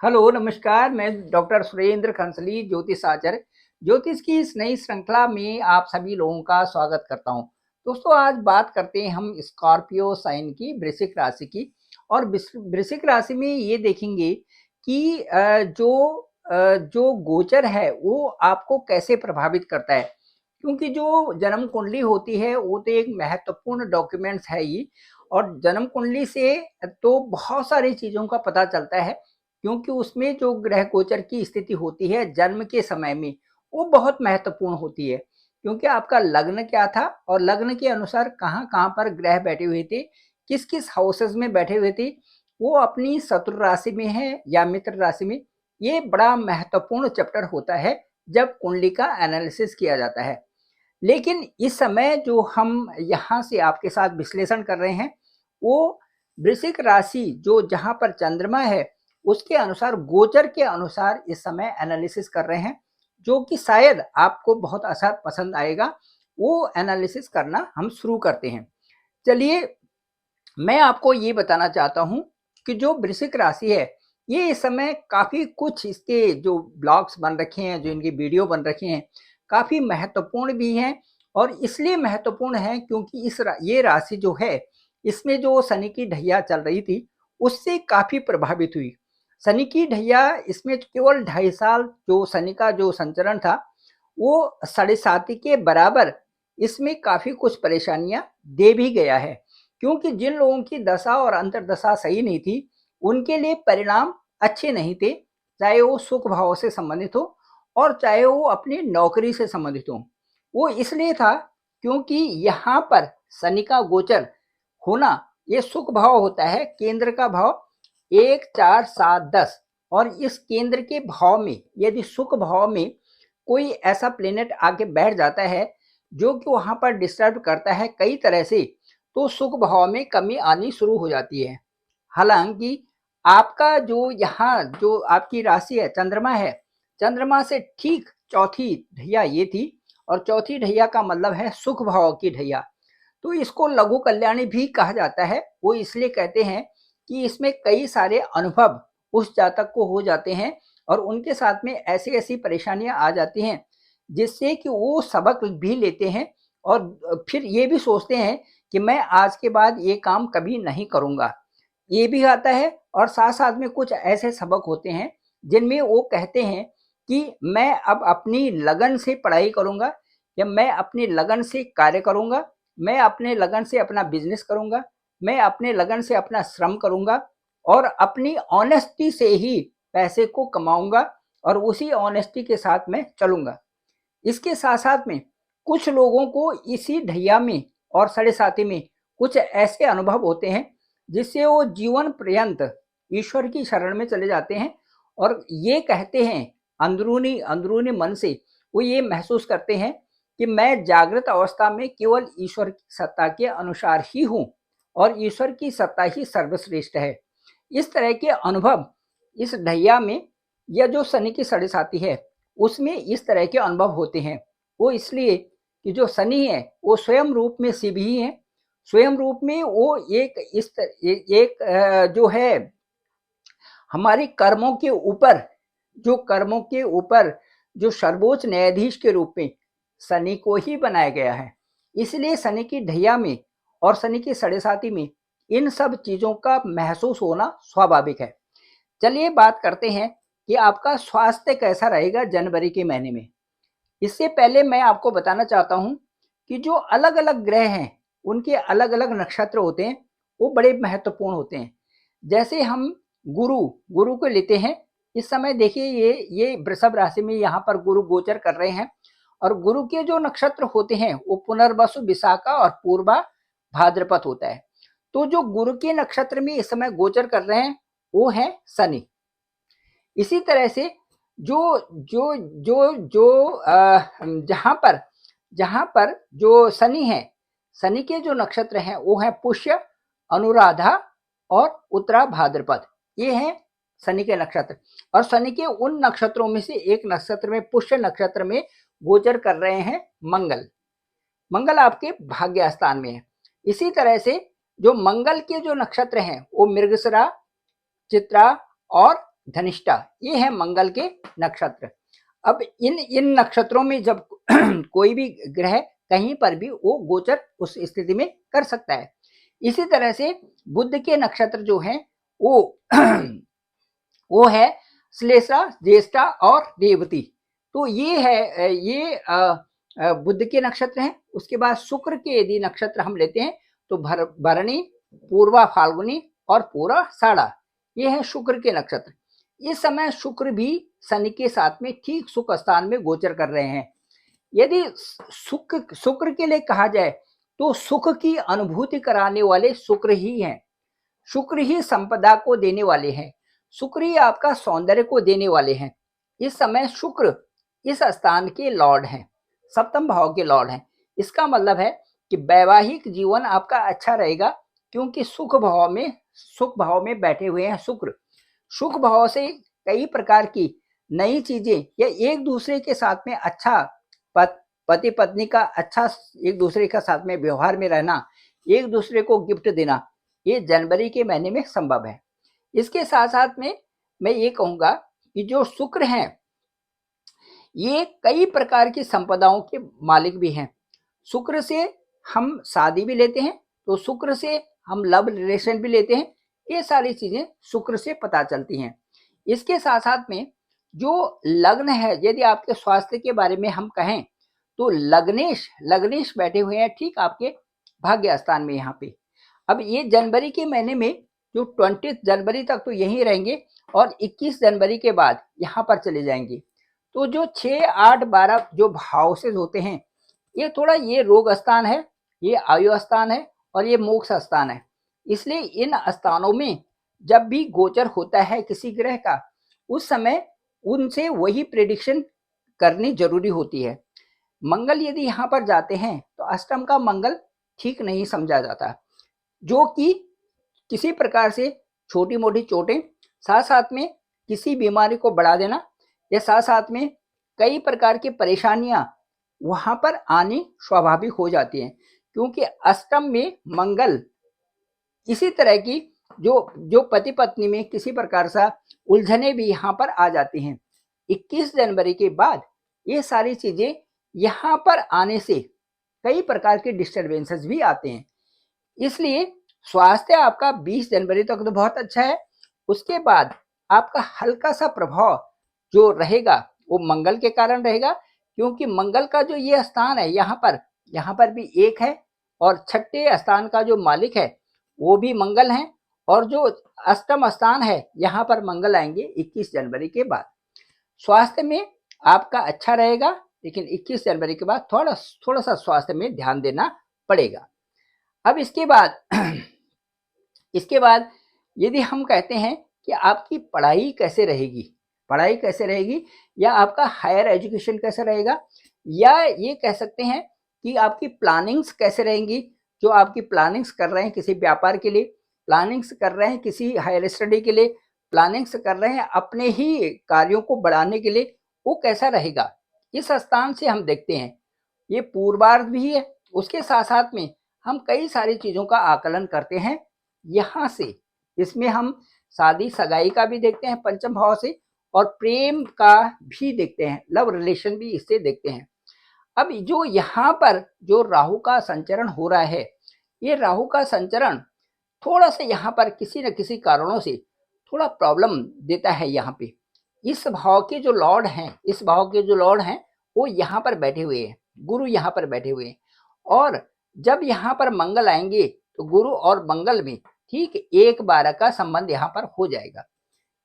Hello, नमस्कार। मैं doctor Surendra खंसली, ज्योतिष आचार्य। ज्योतिष की इस नई श्रृंखला में आप सभी लोगों का स्वागत करता हूं। दोस्तों, आज बात करते हैं हम स्कॉर्पियो साइन की, वृश्चिक राशि की। और वृश्चिक राशि में ये देखेंगे कि जो गोचर है वो आपको कैसे प्रभावित करता है। क्योंकि जो जन्म कुंडली होती है वो तो एक महत्वपूर्ण डॉक्यूमेंट्स है ये। और जन्म कुंडली से तो बहुत सारी चीज़ों का पता चलता है, क्योंकि उसमें जो ग्रह गोचर की स्थिति होती है जन्म के समय में, वो बहुत महत्वपूर्ण होती है। क्योंकि आपका लग्न क्या था और लग्न के अनुसार कहाँ-कहाँ पर ग्रह बैठे हुए थे, किस-किस हाउसेस में बैठे हुए थे, वो अपनी शत्रु राशि में है या मित्र राशि में, ये बड़ा महत्वपूर्ण चैप्टर होता है जब कुंडली का एनालिसिस किया जाता है। लेकिन इस समय जो हम यहाँ से आपके साथ विश्लेषण कर रहे हैं, वो वृश्चिक राशि जो जहाँ पर चंद्रमा है, उसके अनुसार गोचर के अनुसार इस समय एनालिसिस कर रहे हैं, जो कि शायद आपको बहुत अच्छा पसंद आएगा। वो एनालिसिस करना हम शुरू करते हैं। चलिए, मैं आपको ये बताना चाहता हूँ कि जो वृश्चिक राशि है, ये इस समय काफ़ी कुछ इसके जो ब्लॉग्स बन रखे हैं, जो इनकी वीडियो बन रखे हैं, काफ़ी महत्वपूर्ण भी हैं। और इसलिए महत्वपूर्ण है क्योंकि ये राशि जो है, इसमें जो शनि की ढैया चल रही थी, उससे काफ़ी प्रभावित हुई। शनि की ढैया इसमें केवल 2.5 साल जो शनि का जो संचरण था, वो साढ़े साती के बराबर इसमें काफ़ी कुछ परेशानियाँ दे भी गया है। क्योंकि जिन लोगों की दशा और अंतर्दशा सही नहीं थी, उनके लिए परिणाम अच्छे नहीं थे, चाहे वो सुख भाव से संबंधित हो और चाहे वो अपनी नौकरी से संबंधित हो। वो इसलिए था क्योंकि यहाँ पर शनि का गोचर होना, ये सुख भाव होता है, केंद्र का भाव 1, 4, 7, 10। और इस केंद्र के भाव में यदि सुख भाव में कोई ऐसा प्लेनेट आके बैठ जाता है जो कि वहाँ पर डिस्टर्ब करता है कई तरह से, तो सुख भाव में कमी आनी शुरू हो जाती है। हालांकि आपका जो यहाँ जो आपकी राशि है, चंद्रमा है, चंद्रमा से ठीक चौथी ढैया ये थी। और चौथी ढैया का मतलब है सुख भाव की ढैया। तो इसको लघु कल्याणी भी कहा जाता है। वो इसलिए कहते हैं कि इसमें कई सारे अनुभव उस जातक को हो जाते हैं और उनके साथ में ऐसी ऐसी परेशानियां आ जाती हैं जिससे कि वो सबक भी लेते हैं और फिर ये भी सोचते हैं कि मैं आज के बाद ये काम कभी नहीं करूँगा। ये भी आता है और साथ-साथ में कुछ ऐसे सबक होते हैं जिनमें वो कहते हैं कि मैं अब अपनी लगन से पढ़ाई करूँगा या मैं अपनी लगन से कार्य करूँगा, मैं अपने लगन से अपना बिज़नेस करूँगा, मैं अपने लगन से अपना श्रम करूँगा और अपनी ऑनेस्टी से ही पैसे को कमाऊँगा और उसी ऑनेस्टी के साथ मैं चलूँगा। इसके साथ-साथ में कुछ लोगों को इसी ढैया में और साढ़े साती में कुछ ऐसे अनुभव होते हैं जिससे वो जीवन पर्यंत ईश्वर की शरण में चले जाते हैं और ये कहते हैं अंदरूनी अंदरूनी मन से, वो ये महसूस करते हैं कि मैं जागृत अवस्था में केवल ईश्वर की सत्ता के अनुसार ही हूँ और ईश्वर की सत्ता ही सर्वश्रेष्ठ है। इस तरह के अनुभव इस ढैया में या जो शनि की साढ़े साती है, उसमें इस तरह के अनुभव होते हैं। वो इसलिए कि जो शनि है वो स्वयं रूप में शिव ही है। स्वयं रूप में वो जो है हमारे कर्मों के ऊपर जो सर्वोच्च न्यायाधीश के रूप में शनि को ही बनाया गया है। इसलिए शनि की ढैया में और शनि की साढ़े साती में इन सब चीज़ों का महसूस होना स्वाभाविक है। चलिए बात करते हैं कि आपका स्वास्थ्य कैसा रहेगा जनवरी के महीने में। इससे पहले मैं आपको बताना चाहता हूँ कि जो अलग-अलग ग्रह हैं, उनके अलग-अलग नक्षत्र होते हैं, वो बड़े महत्वपूर्ण होते हैं। जैसे हम गुरु, गुरु को लेते हैं। इस समय देखिए ये वृषभ राशि में यहाँ पर गुरु गोचर कर रहे हैं और गुरु के जो नक्षत्र होते हैं, वो पुनर्वसु, विशाखा और पूर्वा भाद्रपद होता है। तो जो गुरु के नक्षत्र में इस समय गोचर कर रहे हैं, वो है शनि। इसी तरह से जो जो जो जो जहाँ पर जो शनि है, शनि के जो नक्षत्र हैं वो हैं पुष्य, अनुराधा और उत्तरा भाद्रपद। ये हैं शनि के नक्षत्र। और शनि के उन नक्षत्रों में से एक नक्षत्र में, पुष्य नक्षत्र में गोचर कर रहे हैं मंगल। मंगल आपके भाग्य स्थान में है। इसी तरह से जो मंगल के जो नक्षत्र हैं वो मृगशिरा, चित्रा और धनिष्ठा, ये है मंगल के नक्षत्र। अब इन नक्षत्रों में जब कोई भी ग्रह कहीं पर भी वो गोचर उस स्थिति में कर सकता है। इसी तरह से बुध के नक्षत्र जो हैं वो वो है श्लेषा, ज्येष्ठा और रेवती। तो ये है ये बुध के नक्षत्र हैं। उसके बाद शुक्र के यदि नक्षत्र हम लेते हैं तो भरणी, पूर्वा फाल्गुनी और पूरा साड़ा, ये है शुक्र के नक्षत्र। इस समय शुक्र भी शनि के साथ में ठीक सुख स्थान में गोचर कर रहे हैं। यदि शुक्र के लिए कहा जाए तो सुख की अनुभूति कराने वाले शुक्र ही हैं। शुक्र ही संपदा को देने वाले हैं। शुक्र ही आपका सौंदर्य को देने वाले हैं। इस समय शुक्र इस स्थान के लॉर्ड हैं, सप्तम भाव के लॉर्ड हैं। इसका मतलब है कि वैवाहिक जीवन आपका अच्छा रहेगा, क्योंकि सुख भाव में बैठे हुए हैं शुक्र। सुख भाव से कई प्रकार की नई चीजें या एक दूसरे के साथ में अच्छा पति पत्नी का अच्छा एक दूसरे के साथ में व्यवहार में रहना, एक दूसरे को गिफ्ट देना, ये जनवरी के महीने में संभव है। इसके साथ साथ में मैं ये कहूंगा कि जो शुक्र हैं ये कई प्रकार की संपदाओं के मालिक भी हैं। शुक्र से हम शादी भी लेते हैं, तो शुक्र से हम लव रिलेशन भी लेते हैं। ये सारी चीजें शुक्र से पता चलती हैं। इसके साथ साथ में जो लग्न है, यदि आपके स्वास्थ्य के बारे में हम कहें तो लग्नेश बैठे हुए हैं ठीक आपके भाग्य स्थान में यहाँ पे। अब ये जनवरी के महीने में जो 20 जनवरी तक तो यहीं रहेंगे और 21 जनवरी के बाद यहाँ पर चले जाएंगे। तो जो 6, 8, 12 जो हाउसेज होते हैं, ये थोड़ा ये रोग स्थान है, ये आयु स्थान है और ये मोक्ष स्थान है। इसलिए इन स्थानों में जब भी गोचर होता है किसी ग्रह का, उस समय उनसे वही प्रेडिक्शन करनी जरूरी होती है। मंगल यदि यहाँ पर जाते हैं तो अष्टम का मंगल ठीक नहीं समझा जाता, जो कि किसी प्रकार से छोटी मोटी चोटें, साथ साथ में किसी बीमारी को बढ़ा देना, या साथ साथ में कई प्रकार की परेशानियां वहां पर आनी स्वाभाविक हो जाती हैं, क्योंकि अष्टम में मंगल इसी तरह की जो पति पत्नी में किसी प्रकार सा उलझने भी यहाँ पर आ जाती हैं। 21 जनवरी के बाद ये सारी चीजें यहाँ पर आने से कई प्रकार के डिस्टर्बेंसेस भी आते हैं। इसलिए स्वास्थ्य आपका 20 जनवरी तक तो बहुत अच्छा है। उसके बाद आपका हल्का सा प्रभाव जो रहेगा वो मंगल के कारण रहेगा, क्योंकि मंगल का जो ये स्थान है यहाँ पर भी एक है, और छठे स्थान का जो मालिक है वो भी मंगल है, और जो अष्टम स्थान है यहाँ पर मंगल आएंगे 21 जनवरी के बाद। स्वास्थ्य में आपका अच्छा रहेगा, लेकिन 21 जनवरी के बाद थोड़ा सा स्वास्थ्य में ध्यान देना पड़ेगा। अब इसके बाद यदि हम कहते हैं कि आपकी पढ़ाई कैसे रहेगी या आपका हायर एजुकेशन कैसे रहेगा, या ये कह सकते हैं कि आपकी प्लानिंग्स कैसे रहेंगी। जो आपकी प्लानिंग्स कर रहे हैं किसी व्यापार के लिए, प्लानिंग्स कर रहे हैं किसी हायर स्टडी के लिए, प्लानिंग्स कर रहे हैं अपने ही कार्यों को बढ़ाने के लिए, वो कैसा रहेगा, इस स्थान से हम देखते हैं। ये पूर्वार्ध भी है, उसके साथ साथ में हम कई सारी चीजों का आकलन करते हैं यहाँ से। इसमें हम शादी सगाई का भी देखते हैं पंचम भाव से, और प्रेम का भी देखते हैं, लव रिलेशन भी इससे देखते हैं। अब जो यहाँ पर जो राहु का संचरण हो रहा है, ये राहु का संचरण थोड़ा सा यहाँ पर किसी न किसी कारणों से थोड़ा प्रॉब्लम देता है। यहाँ पे इस भाव के जो लॉर्ड हैं वो यहाँ पर बैठे हुए हैं, गुरु यहाँ पर बैठे हुए हैं, और जब यहाँ पर मंगल आएंगे तो गुरु और मंगल में ठीक 1/12 का संबंध यहाँ पर हो जाएगा।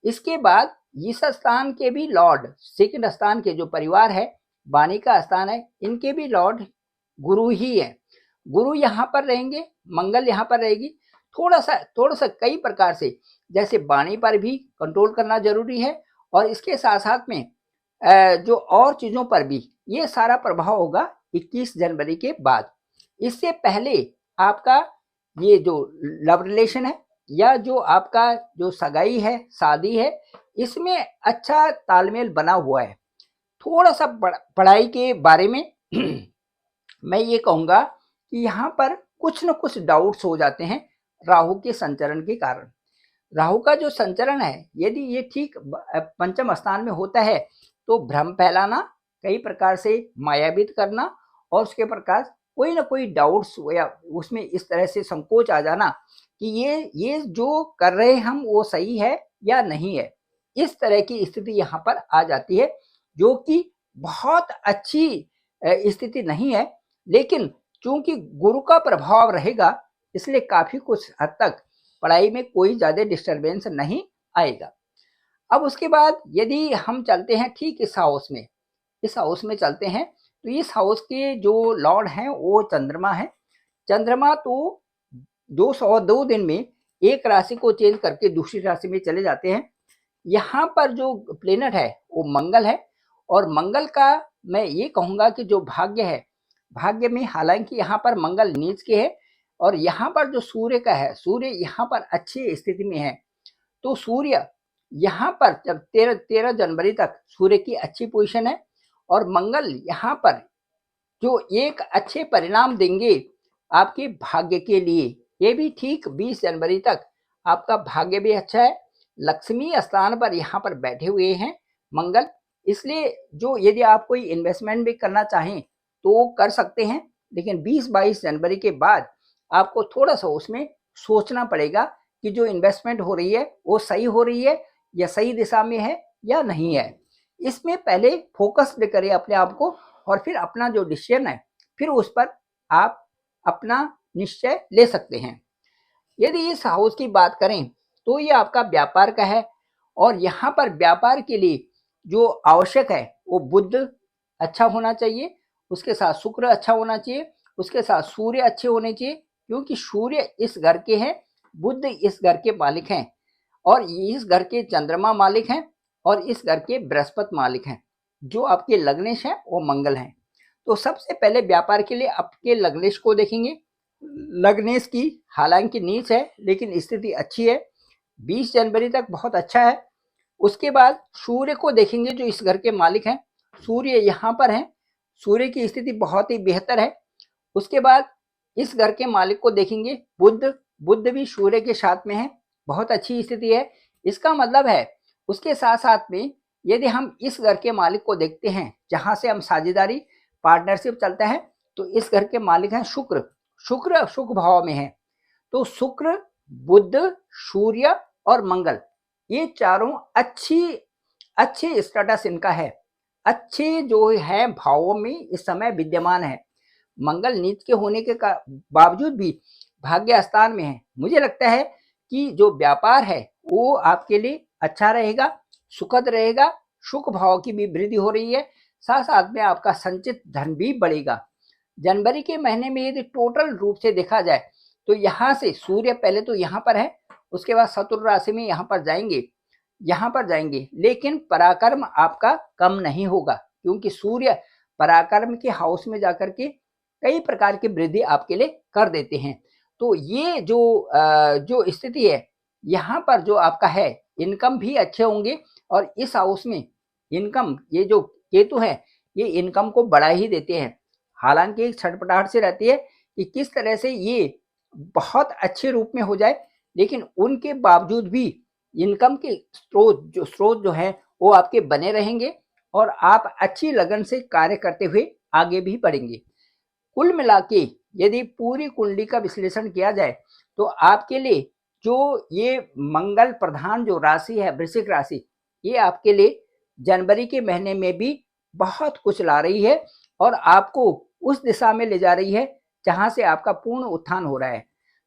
इसके बाद इस स्थान के भी लॉर्ड, सेकंड स्थान के जो परिवार है, वाणी का स्थान है, इनके भी लॉर्ड गुरु ही है। गुरु यहाँ पर रहेंगे, मंगल यहाँ पर रहेगी। थोड़ा सा कई प्रकार से जैसे वाणी पर भी कंट्रोल करना जरूरी है, और इसके साथ साथ में जो और चीजों पर भी ये सारा प्रभाव होगा 21 जनवरी के बाद। इससे पहले आपका ये जो लव रिलेशन है या जो आपका जो सगाई है, शादी है, इसमें अच्छा तालमेल बना हुआ है। थोड़ा सा पढ़ाई के बारे में मैं ये कहूँगा कि यहाँ पर कुछ न कुछ डाउट्स हो जाते हैं राहु के संचरण के कारण। राहु का जो संचरण है, यदि ये ठीक पंचम स्थान में होता है तो भ्रम फैलाना, कई प्रकार से मायावीत करना और उसके प्रकार कोई ना कोई डाउट्स या उसमें इस तरह से संकोच आ जाना कि ये जो कर रहे हैं हम वो सही है या नहीं है। इस तरह की स्थिति यहाँ पर आ जाती है, जो कि बहुत अच्छी स्थिति नहीं है। लेकिन चूंकि गुरु का प्रभाव रहेगा, इसलिए काफी कुछ हद तक पढ़ाई में कोई ज़्यादा डिस्टरबेंस नहीं आएगा। अब उसके बाद यदि हम चलते हैं ठीक इस हाउस में चलते हैं, तो इस हाउस के जो लॉर्ड हैं वो चंद्रमा है। चंद्रमा तो 202 दिन में एक राशि को चेंज करके दूसरी राशि में चले जाते हैं। यहाँ पर जो प्लेनेट है वो मंगल है, और मंगल का मैं ये कहूँगा कि जो भाग्य है, भाग्य में हालांकि यहाँ पर मंगल नीच के है, और यहाँ पर जो सूर्य का है, सूर्य यहाँ पर अच्छी स्थिति में है। तो सूर्य यहाँ पर जब 13 जनवरी तक सूर्य की अच्छी पोजीशन है, और मंगल यहाँ पर जो एक अच्छे परिणाम देंगे आपके भाग्य के लिए। ये भी ठीक 20 जनवरी तक आपका भाग्य भी अच्छा है। लक्ष्मी स्थान पर यहाँ पर बैठे हुए हैं मंगल, इसलिए जो यदि आप कोई इन्वेस्टमेंट भी करना चाहें तो कर सकते हैं। लेकिन 20-22 जनवरी के बाद आपको थोड़ा सा उसमें सोचना पड़ेगा कि जो इन्वेस्टमेंट हो रही है वो सही हो रही है या सही दिशा में है या नहीं है। इसमें पहले फोकस करें अपने आप को, और फिर अपना जो डिसीजन है फिर उस पर आप अपना निश्चय ले सकते हैं। यदि इस हाउस की बात करें तो ये आपका व्यापार का है, और यहाँ पर व्यापार के लिए जो आवश्यक है वो बुध अच्छा होना चाहिए, उसके साथ शुक्र अच्छा होना चाहिए, उसके साथ सूर्य अच्छे होने चाहिए, क्योंकि सूर्य इस घर के हैं, बुध इस घर के मालिक हैं, और इस घर के चंद्रमा मालिक हैं, और इस घर के बृहस्पति मालिक हैं। जो आपके लग्नेश हैं वो मंगल हैं। तो सबसे पहले व्यापार के लिए आपके लग्नेश को देखेंगे। लग्नेश की हालांकि नीच है लेकिन स्थिति अच्छी है, 20 जनवरी तक बहुत अच्छा है। उसके बाद सूर्य को देखेंगे जो इस घर के मालिक हैं, सूर्य यहाँ पर हैं, सूर्य की स्थिति बहुत ही बेहतर है। उसके बाद इस घर के मालिक को देखेंगे बुध, बुध भी सूर्य के साथ में है, बहुत अच्छी स्थिति है। इसका मतलब है उसके साथ साथ में यदि हम इस घर के मालिक को देखते हैं जहां से हम साझेदारी पार्टनरशिप चलता है, तो इस घर के मालिक हैं शुक्र, शुक्र शुभ भाव में है। तो शुक्र, बुध, सूर्य और मंगल, ये चारों अच्छे स्टेटस इनका है, अच्छे जो है भावों में इस समय विद्यमान है। मंगल नीच के होने के बावजूद भी भाग्य स्थान में है। मुझे लगता है कि जो व्यापार है वो आपके लिए अच्छा रहेगा, सुखद रहेगा, सुख भाव की भी वृद्धि हो रही है, साथ साथ में आपका संचित धन भी बढ़ेगा। जनवरी के महीने में यदि टोटल रूप से देखा जाए तो यहाँ से सूर्य पहले तो यहाँ पर है, उसके बाद शत्रु राशि में यहाँ पर जाएंगे, लेकिन पराक्रम आपका कम नहीं होगा, क्योंकि सूर्य पराक्रम के हाउस में जाकर के कई प्रकार की वृद्धि आपके लिए कर देते हैं। तो ये जो स्थिति है यहाँ पर जो आपका है, इनकम भी अच्छे होंगे, और इस हाउस में इनकम, ये जो केतु है ये इनकम को बढ़ा ही देते हैं। हालांकि एक छटपटाहट से रहती है कि किस तरह से ये बहुत अच्छे रूप में हो जाए, लेकिन उनके बावजूद भी इनकम के स्रोत जो है वो आपके बने रहेंगे, और आप अच्छी लगन से कार्य करते हुए आगे भी बढ़ेंगे। कुल मिला के यदि पूरी कुंडली का विश्लेषण किया जाए तो आपके लिए जो ये मंगल प्रधान जो राशि है वृश्चिक राशि, ये आपके लिए जनवरी के महीने में भी बहुत कुछ ला रही है, और आपको उस दिशा में ले जा रही है जहां से आपका पूर्ण उत्थान हो रहा है।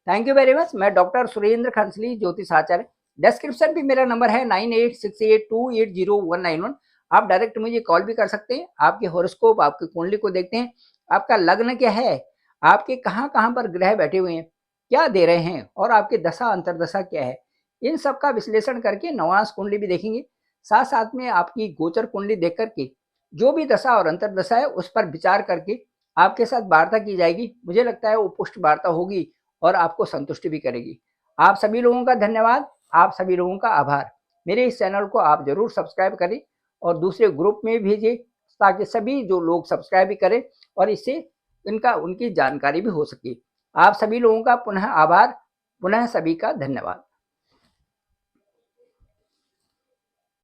Thank you very much. मैं डॉक्टर सुरेंद्र खंसली, ज्योतिष आचार्य। डिस्क्रिप्शन भी मेरा नंबर है 9868280191। आप डायरेक्ट मुझे कॉल भी कर सकते हैं। आपके हॉरोस्कोप, आपकी कुंडली को देखते हैं, आपका लग्न क्या है, आपके कहाँ कहाँ पर ग्रह बैठे हुए हैं, क्या दे रहे हैं, और आपकी दशा अंतरदशा क्या है, इन सब का विश्लेषण करके नवांश कुंडली भी देखेंगे। साथ साथ में आपकी गोचर कुंडली देख करके जो भी दशा और अंतरदशा है उस पर विचार करके आपके साथ वार्ता की जाएगी। मुझे लगता है वो पुष्ट वार्ता होगी और आपको संतुष्टि भी करेगी। आप सभी लोगों का धन्यवाद, आप सभी लोगों का आभार। मेरे इस चैनल को आप जरूर सब्सक्राइब करें और दूसरे ग्रुप में भेजें, ताकि सभी जो लोग सब्सक्राइब भी करें और इससे उनकी जानकारी भी हो सके। आप सभी लोगों का पुनः आभार, पुनः सभी का धन्यवाद।